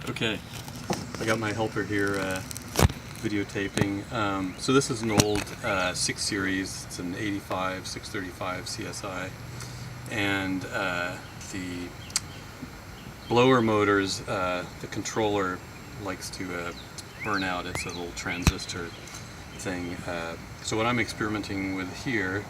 Okay, I got my helper here videotaping. So this is an old 6 Series, it's an 85 635 CSI, and the blower motors, the controller likes to burn out. It's a little transistor thing. So what I'm experimenting with here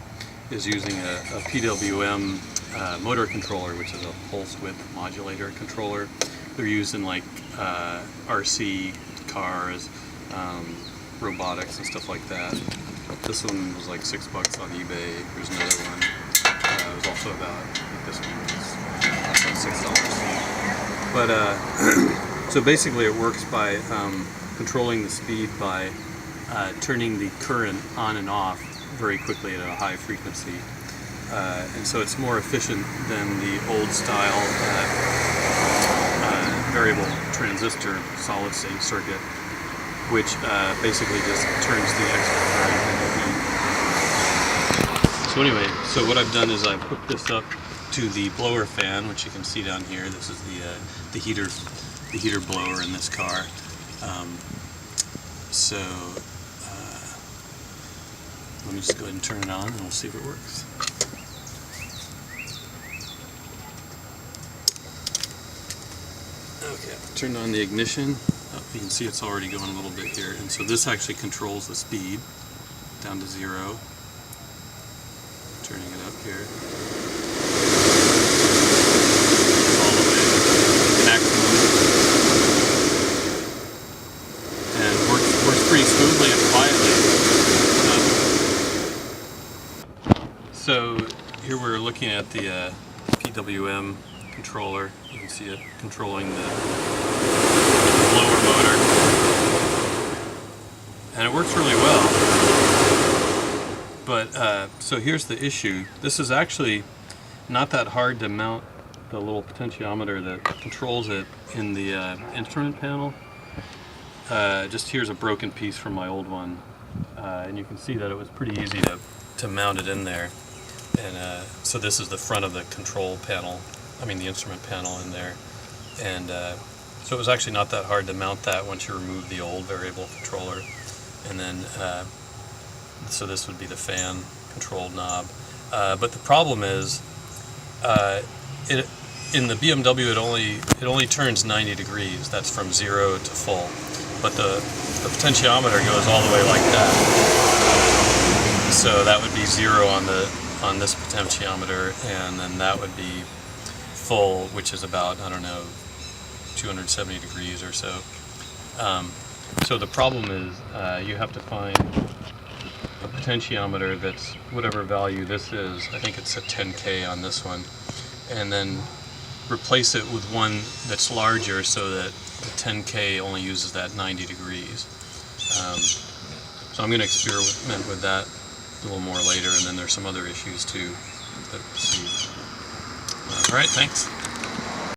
is using a PWM motor controller, which is a pulse width modulator controller. They're used in like RC cars, robotics and stuff like that. This one was like $6 on eBay. There's another one. It was also about, I think this one was about $6. But so basically it works by controlling the speed by turning the current on and off very quickly at a high frequency. And so it's more efficient than the old style variable transistor solid state circuit, which basically just turns the extra current into heat. So anyway, so what I've done is I've hooked this up to the blower fan, which you can see down here. This is the heater blower in this car. Let me just go ahead and turn it on and we'll see if it works. Okay, turned on the ignition. You can see it's already going a little bit here, and so this actually controls the speed down to 0. Turning it up here. All the way to maximum. And works pretty smoothly and quietly. So here we're looking at the PWM controller. You can see it controlling the blower motor, and it works really well. But so here's the issue. This is actually not that hard to mount the little potentiometer that controls it in the instrument panel. Just here's a broken piece from my old one, and you can see that it was pretty easy to mount it in there. And so this is the front of the control panel, the instrument panel in there. And so it was actually not that hard to mount that once you remove the old variable controller. And then, so this would be the fan controlled knob. But the problem is, in the BMW it only turns 90 degrees. That's from 0 to full. But the potentiometer goes all the way like that. So that would be 0 on this potentiometer, and then that would be full, which is about, I don't know, 270 degrees or so. So the problem is you have to find a potentiometer that's whatever value this is. I think it's a 10K on this one, and then replace it with one that's larger so that the 10K only uses that 90 degrees. So I'm going to experiment with that a little more later, and then there's some other issues too. All right, thanks.